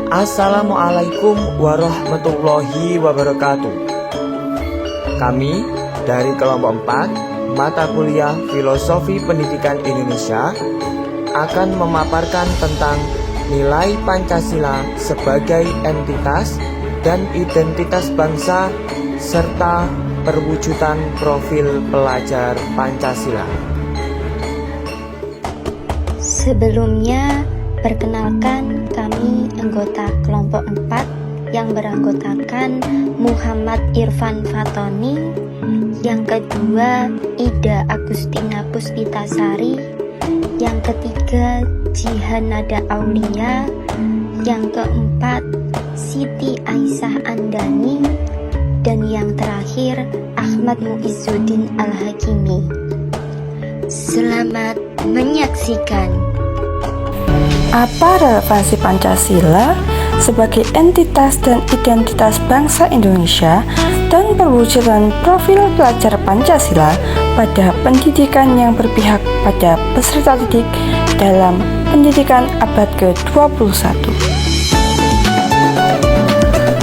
Assalamualaikum warahmatullahi wabarakatuh. Kami dari kelompok 4 mata kuliah Filosofi Pendidikan Indonesia akan memaparkan tentang nilai Pancasila sebagai entitas dan identitas bangsa serta perwujudan profil pelajar Pancasila. Sebelumnya, perkenalkan kami anggota kelompok 4 yang beranggotakan Muhammad Irfan Fatoni, yang kedua Ida Agustina Puspitasari, yang ketiga Jihanada Aulia, yang keempat Siti Aisyah Andani, dan yang terakhir Ahmad Muizzuddin Al-Hakimi. Selamat menyaksikan. Apa relevansi Pancasila sebagai entitas dan identitas bangsa Indonesia dan perwujudan profil pelajar Pancasila pada pendidikan yang berpihak pada peserta didik dalam pendidikan abad ke-21?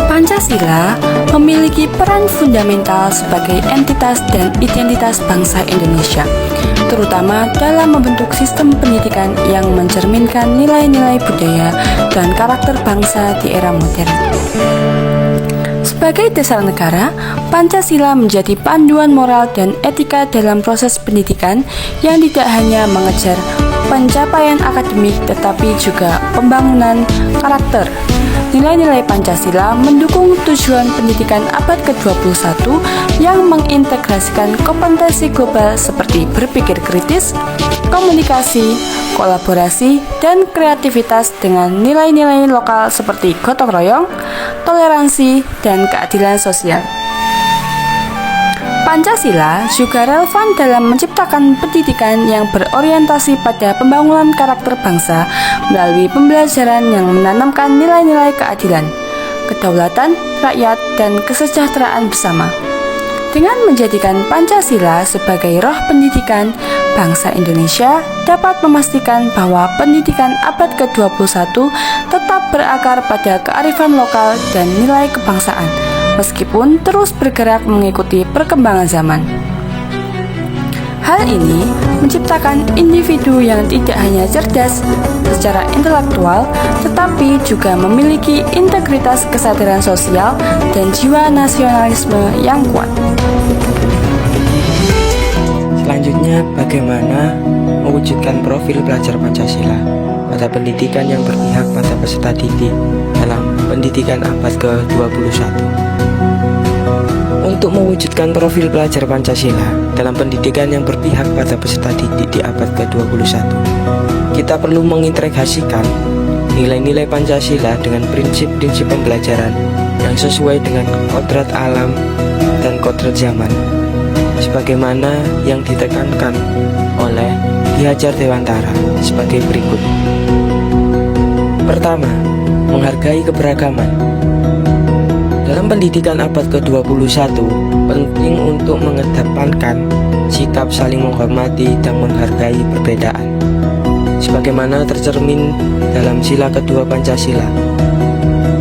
Pancasila memiliki peran fundamental sebagai entitas dan identitas bangsa Indonesia, terutama dalam membentuk sistem pendidikan yang mencerminkan nilai-nilai budaya dan karakter bangsa di era modern. Sebagai dasar negara, Pancasila menjadi panduan moral dan etika dalam proses pendidikan yang tidak hanya mengejar pencapaian akademik tetapi juga pembangunan karakter. Nilai-nilai Pancasila mendukung tujuan pendidikan abad ke-21 yang mengintegrasikan kompetensi global seperti berpikir kritis, komunikasi, kolaborasi, dan kreativitas dengan nilai-nilai lokal seperti gotong royong, toleransi, dan keadilan sosial. Pancasila juga relevan dalam menciptakan pendidikan yang berorientasi pada pembangunan karakter bangsa melalui pembelajaran yang menanamkan nilai-nilai keadilan, kedaulatan rakyat, dan kesejahteraan bersama. Dengan menjadikan Pancasila sebagai roh pendidikan, bangsa Indonesia dapat memastikan bahwa pendidikan abad ke-21 tetap berakar pada kearifan lokal dan nilai kebangsaan, meskipun terus bergerak mengikuti perkembangan zaman. Hal ini menciptakan individu yang tidak hanya cerdas secara intelektual, tetapi juga memiliki integritas kesadaran sosial dan jiwa nasionalisme yang kuat. Selanjutnya, bagaimana mewujudkan profil pelajar Pancasila pada pendidikan yang berpihak pada peserta didik dalam pendidikan abad ke-21. Untuk mewujudkan profil pelajar Pancasila dalam pendidikan yang berpihak pada peserta didik di abad ke-21, kita perlu mengintegrasikan nilai-nilai Pancasila dengan prinsip-prinsip pembelajaran yang sesuai dengan kodrat alam dan kodrat zaman, sebagaimana yang ditekankan oleh Ki Hajar Dewantara sebagai berikut. Pertama, menghargai keberagaman. Dalam pendidikan abad ke-21, penting untuk mengedepankan sikap saling menghormati dan menghargai perbedaan, sebagaimana tercermin dalam sila kedua Pancasila.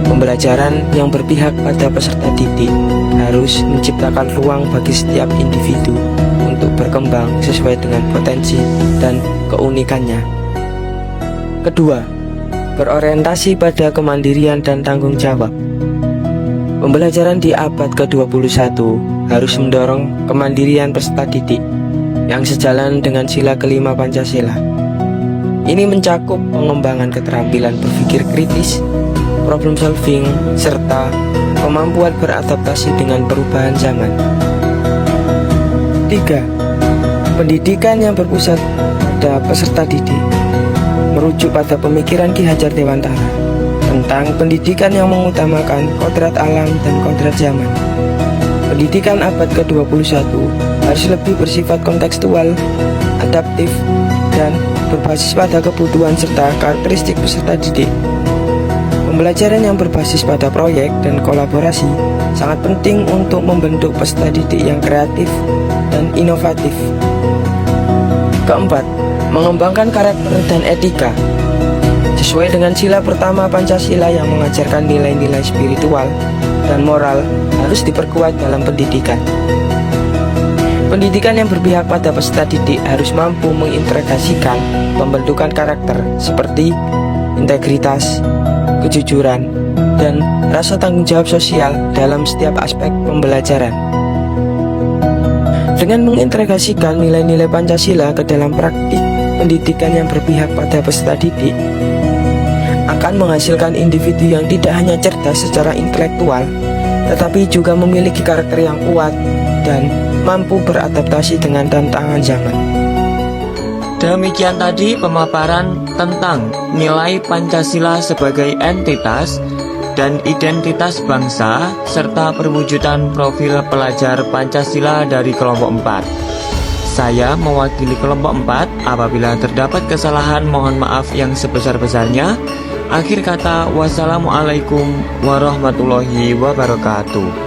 Pembelajaran yang berpihak pada peserta didik harus menciptakan ruang bagi setiap individu untuk berkembang sesuai dengan potensi dan keunikannya. Kedua, berorientasi pada kemandirian dan tanggung jawab. Pembelajaran di abad ke-21 harus mendorong kemandirian peserta didik yang sejalan dengan sila kelima Pancasila. Ini mencakup pengembangan keterampilan berpikir kritis, problem solving, serta kemampuan beradaptasi dengan perubahan zaman. 3. Pendidikan yang berpusat pada peserta didik merujuk pada pemikiran Ki Hajar Dewantara tentang pendidikan yang mengutamakan kodrat alam dan kodrat zaman. Pendidikan abad ke-21 harus lebih bersifat kontekstual, adaptif, dan berbasis pada kebutuhan serta karakteristik peserta didik. Pembelajaran yang berbasis pada proyek dan kolaborasi sangat penting untuk membentuk peserta didik yang kreatif dan inovatif. Keempat, mengembangkan karakter dan etika. Sesuai dengan sila pertama Pancasila yang mengajarkan nilai-nilai spiritual dan moral harus diperkuat dalam pendidikan. Pendidikan yang berpihak pada peserta didik harus mampu mengintegrasikan pembentukan karakter seperti integritas, kejujuran, dan rasa tanggung jawab sosial dalam setiap aspek pembelajaran. Dengan mengintegrasikan nilai-nilai Pancasila ke dalam praktik pendidikan yang berpihak pada peserta didik, akan menghasilkan individu yang tidak hanya cerdas secara intelektual, tetapi juga memiliki karakter yang kuat dan mampu beradaptasi dengan tantangan zaman. Demikian tadi pemaparan tentang nilai Pancasila sebagai entitas dan identitas bangsa serta perwujudan profil pelajar Pancasila dari kelompok 4. Saya mewakili kelompok 4. Apabila terdapat kesalahan, mohon maaf yang sebesar-besarnya. Akhir kata, wassalamualaikum warahmatullahi wabarakatuh.